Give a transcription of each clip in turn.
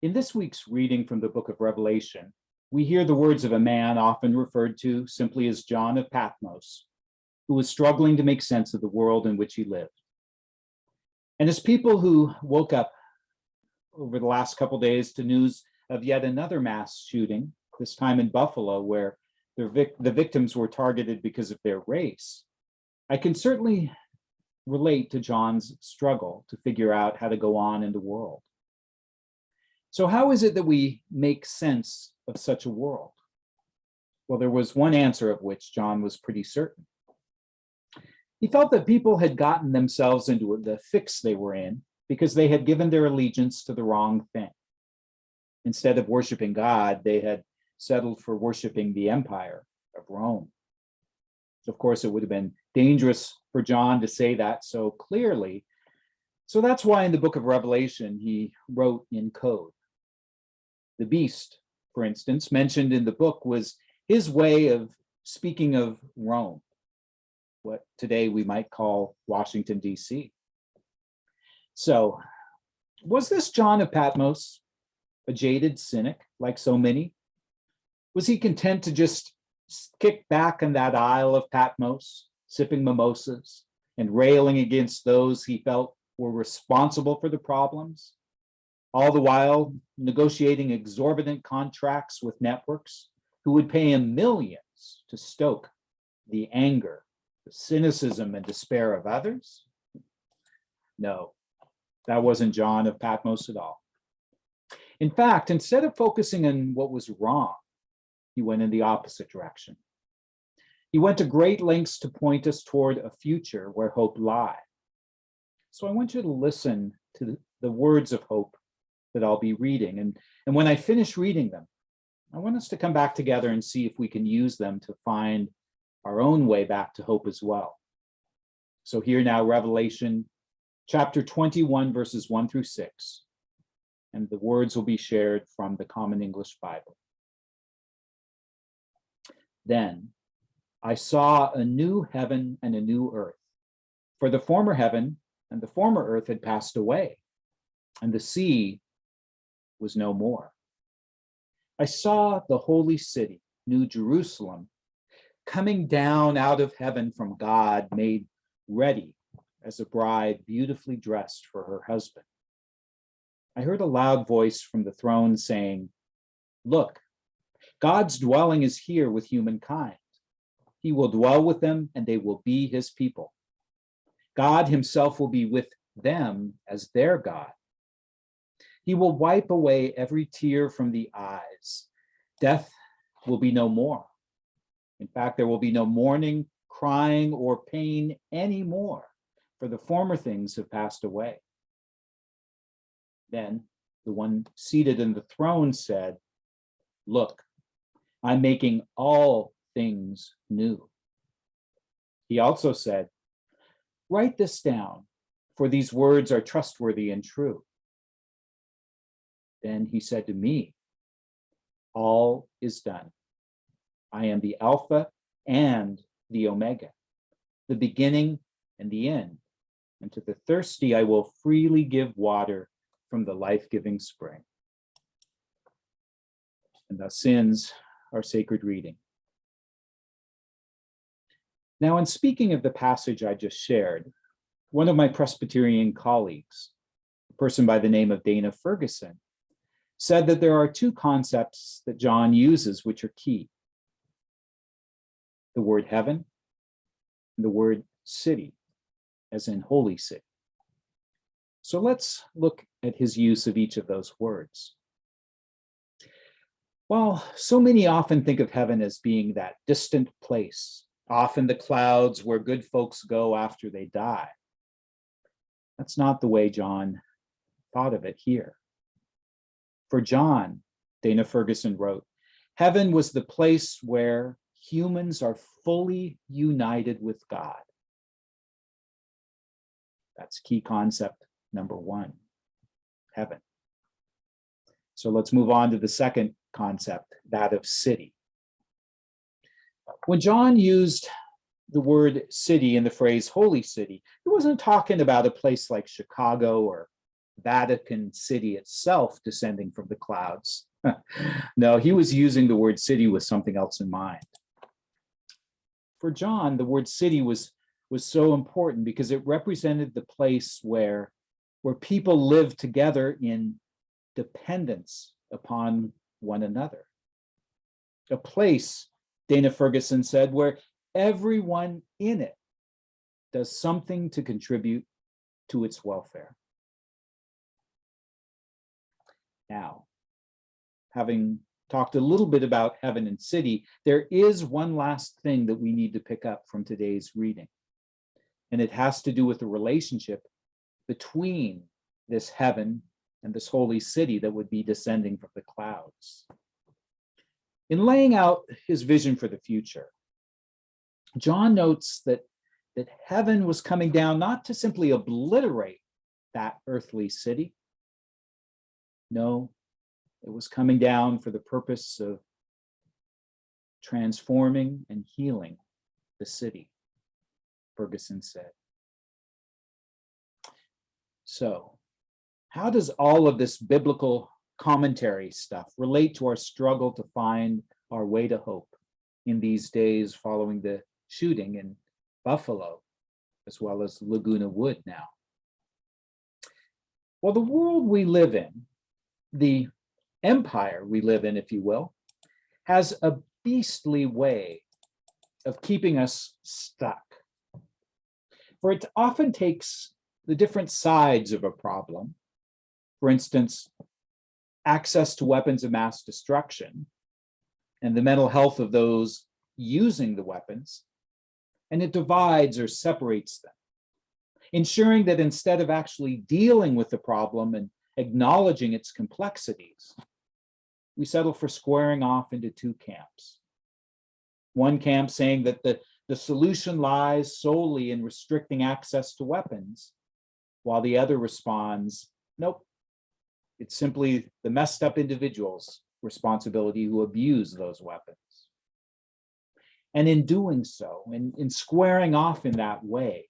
In this week's reading from the book of Revelation, we hear the words of a man often referred to simply as John of Patmos, who was struggling to make sense of the world in which he lived. And as people who woke up over the last couple of days to news of yet another mass shooting, this time in Buffalo, where the victims were targeted because of their race, I can certainly relate to John's struggle to figure out how to go on in the world. So how is it that we make sense of such a world? Well, there was one answer of which John was pretty certain. He felt that people had gotten themselves into the fix they were in because they had given their allegiance to the wrong thing. Instead of worshiping God, they had settled for worshiping the empire of Rome. Of course, it would have been dangerous for John to say that so clearly. So that's why in the book of Revelation, he wrote in code. The beast, for instance, mentioned in the book was his way of speaking of Rome, what today we might call Washington, D.C. So, was this John of Patmos a jaded cynic like so many? Was he content to just kick back on that Isle of Patmos, sipping mimosas and railing against those he felt were responsible for the problems, all the while negotiating exorbitant contracts with networks who would pay him millions to stoke the anger, the cynicism, and despair of others? No, that wasn't John of Patmos at all. In fact, instead of focusing on what was wrong, he went in the opposite direction. He went to great lengths to point us toward a future where hope lies. So I want you to listen to the words of hope that I'll be reading. And when I finish reading them, I want us to come back together and see if we can use them to find our own way back to hope as well. So here now, Revelation chapter 21, verses 1 through 6. And the words will be shared from the Common English Bible. Then I saw a new heaven and a new earth, for the former heaven and the former earth had passed away, and the sea was no more. I saw the holy city, New Jerusalem, coming down out of heaven from God, made ready as a bride beautifully dressed for her husband. I heard a loud voice from the throne saying, "Look, God's dwelling is here with humankind. He will dwell with them, and they will be his people. God himself will be with them as their God. He will wipe away every tear from the eyes. Death will be no more. In fact, there will be no mourning, crying, or pain anymore, for the former things have passed away." Then the one seated in the throne said, "Look, I'm making all things new." He also said, "Write this down, for these words are trustworthy and true." Then he said to me, "All is done. I am the Alpha and the Omega, the beginning and the end. And to the thirsty, I will freely give water from the life-giving spring." And thus ends our sacred reading. Now, in speaking of the passage I just shared, one of my Presbyterian colleagues, a person by the name of Dana Ferguson, said that there are two concepts that John uses which are key: the word heaven and the word city, as in holy city. So let's look at his use of each of those words. While so many often think of heaven as being that distant place, often the clouds where good folks go after they die, that's not the way John thought of it here. For John, Dana Ferguson wrote, heaven was the place where humans are fully united with God. That's key concept number one, heaven. So let's move on to the second concept, that of city. When John used the word city in the phrase holy city, he wasn't talking about a place like Chicago or Vatican City itself descending from the clouds. No, he was using the word city with something else in mind. For John, the word city was so important because it represented the place where people lived together in dependence upon one another. A place, Dana Ferguson said, where everyone in it does something to contribute to its welfare. Now, having talked a little bit about heaven and city, there is one last thing that we need to pick up from today's reading. And it has to do with the relationship between this heaven and this holy city that would be descending from the clouds. In laying out his vision for the future, John notes that heaven was coming down not to simply obliterate that earthly city. No, it was coming down for the purpose of transforming and healing the city, Ferguson said. So, how does all of this biblical commentary stuff relate to our struggle to find our way to hope in these days following the shooting in Buffalo, as well as Laguna Woods now? Well, the world we live in, the empire we live in, if you will, has a beastly way of keeping us stuck. For it often takes the different sides of a problem, for instance, access to weapons of mass destruction and the mental health of those using the weapons, and it divides or separates them, ensuring that instead of actually dealing with the problem and acknowledging its complexities, we settle for squaring off into two camps. One camp saying that the solution lies solely in restricting access to weapons, while the other responds, nope, it's simply the messed up individual's responsibility who abuse those weapons. And in doing so, in squaring off in that way,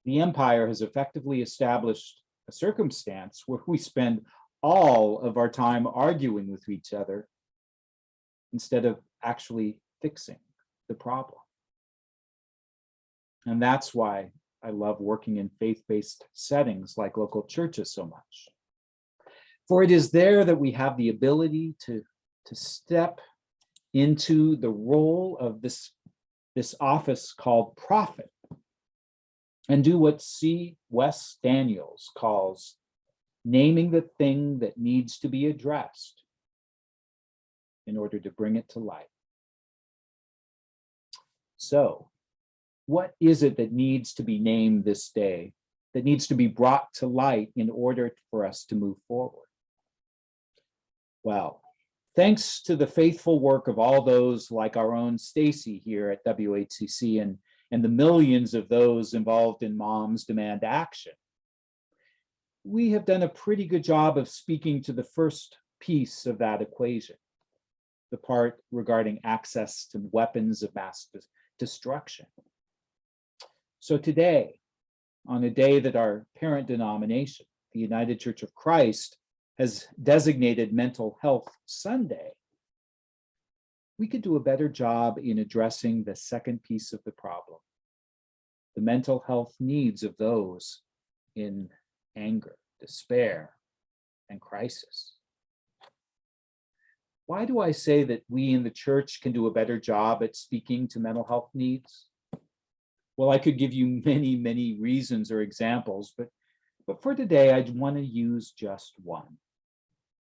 the empire has effectively established a circumstance where we spend all of our time arguing with each other instead of actually fixing the problem. And that's why I love working in faith-based settings like local churches so much. For it is there that we have the ability to step into the role of this office called prophet and do what C. Wes Daniels calls naming the thing that needs to be addressed in order to bring it to light. So, what is it that needs to be named this day, that needs to be brought to light in order for us to move forward? Well, thanks to the faithful work of all those like our own Stacy here at WHCC and the millions of those involved in Moms Demand Action, we have done a pretty good job of speaking to the first piece of that equation, the part regarding access to weapons of mass destruction. So today, on a day that our parent denomination, the United Church of Christ, has designated Mental Health Sunday, we could do a better job in addressing the second piece of the problem, the mental health needs of those in anger, despair, and crisis. Why do I say that we in the church can do a better job at speaking to mental health needs? Well, I could give you many, many reasons or examples, but for today, I want to use just one.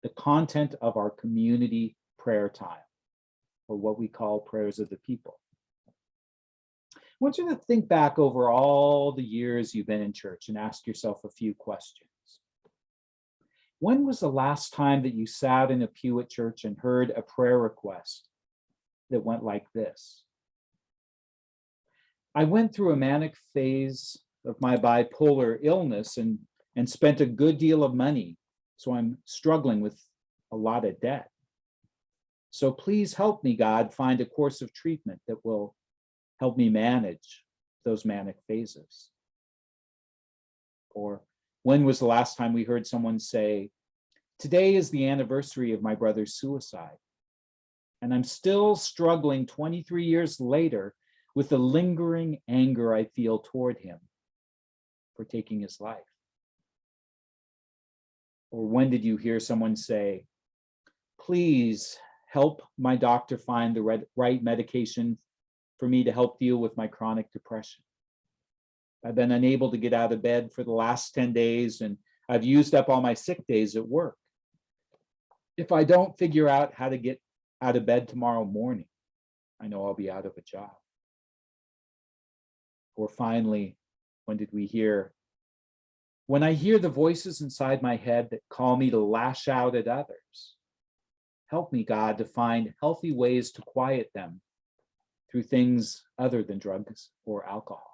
The content of our community prayer time, or what we call prayers of the people. I want you to think back over all the years you've been in church and ask yourself a few questions. When was the last time that you sat in a pew at church and heard a prayer request that went like this? I went through a manic phase of my bipolar illness and spent a good deal of money, so I'm struggling with a lot of debt. So please help me, God, find a course of treatment that will help me manage those manic phases. Or When was the last time we heard someone say, "Today is the anniversary of my brother's suicide, and I'm still struggling 23 years later with the lingering anger I feel toward him for taking his life"? Or when did you hear someone say, "Please help my doctor find the right medication for me to help deal with my chronic depression. I've been unable to get out of bed for the last 10 days, and I've used up all my sick days at work. If I don't figure out how to get out of bed tomorrow morning, I know I'll be out of a job." Or finally, when did we hear, "When I hear the voices inside my head that call me to lash out at others, help me, God, to find healthy ways to quiet them through things other than drugs or alcohol"?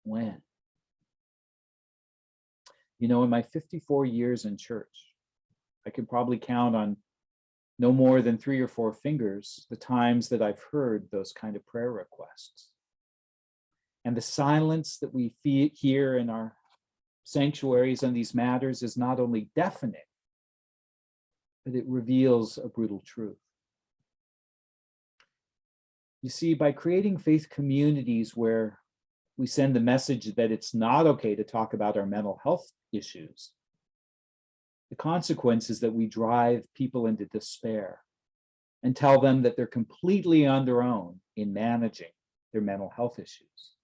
When? You know, in my 54 years in church, I can probably count on no more than 3 or 4 fingers the times that I've heard those kind of prayer requests. And the silence that we hear in our sanctuaries on these matters is not only deafening, but it reveals a brutal truth. You see, by creating faith communities where we send the message that it's not okay to talk about our mental health issues, the consequence is that we drive people into despair and tell them that they're completely on their own in managing their mental health issues.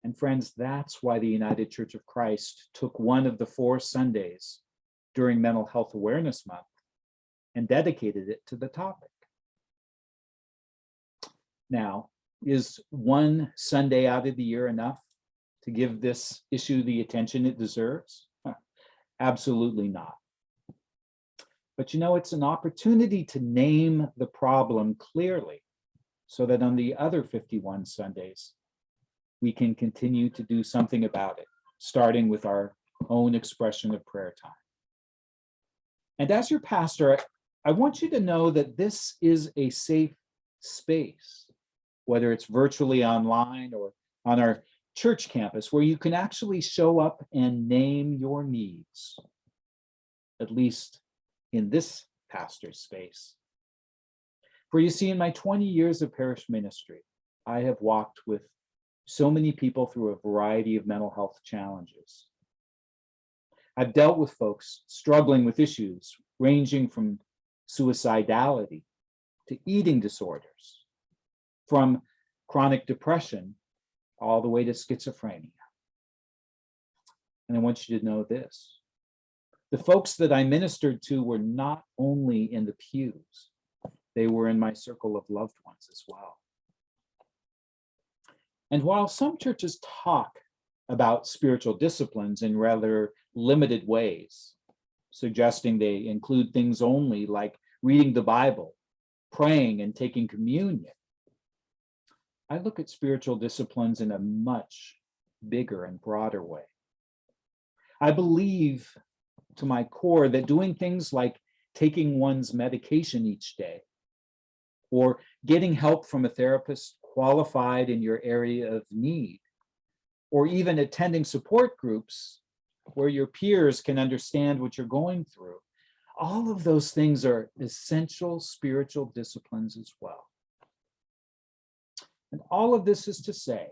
And friends, that's why the United Church of Christ took one of the 4 Sundays during Mental Health Awareness Month and dedicated it to the topic. Now, is one Sunday out of the year enough to give this issue the attention it deserves? Absolutely not. But you know, it's an opportunity to name the problem clearly so that on the other 51 Sundays, we can continue to do something about it, starting with our own expression of prayer time. And as your pastor, I want you to know that this is a safe space, whether it's virtually online or on our church campus, where you can actually show up and name your needs, at least in this pastor's space. For you see, in my 20 years of parish ministry, I have walked with so many people through a variety of mental health challenges. I've dealt with folks struggling with issues ranging from suicidality to eating disorders, from chronic depression all the way to schizophrenia. And I want you to know this: the folks that I ministered to were not only in the pews, they were in my circle of loved ones as well. And while some churches talk about spiritual disciplines in rather limited ways, suggesting they include things only like reading the Bible, praying, and taking communion, I look at spiritual disciplines in a much bigger and broader way. I believe to my core that doing things like taking one's medication each day, or getting help from a therapist qualified in your area of need, or even attending support groups where your peers can understand what you're going through, all of those things are essential spiritual disciplines as well. And all of this is to say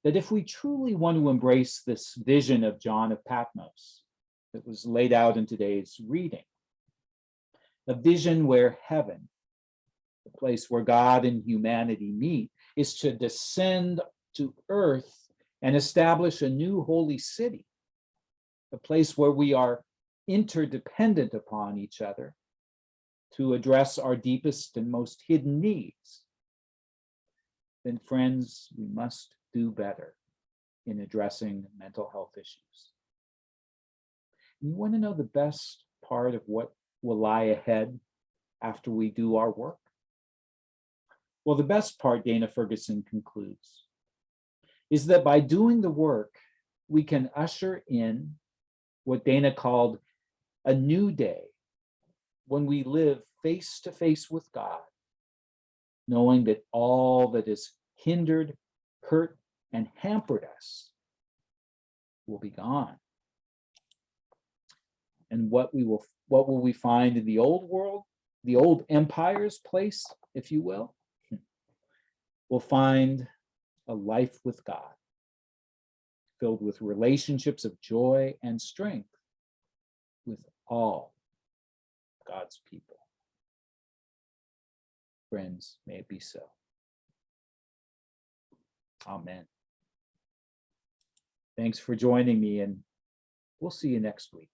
that if we truly want to embrace this vision of John of Patmos that was laid out in today's reading, a vision where heaven, the place where God and humanity meet, is to descend to earth and establish a new holy city, a place where we are interdependent upon each other to address our deepest and most hidden needs, then friends, we must do better in addressing mental health issues. And you want to know the best part of what will lie ahead after we do our work? Well, the best part, Dana Ferguson concludes, is that by doing the work, we can usher in what Dana called a new day, when we live face to face with God, knowing that all that is hindered, hurt, and hampered us will be gone. And what will we find in the old world, the old empire's place, if you will? We'll find a life with God, filled with relationships of joy and strength with all God's people. Friends, may it be so. Amen. Thanks for joining me, and we'll see you next week.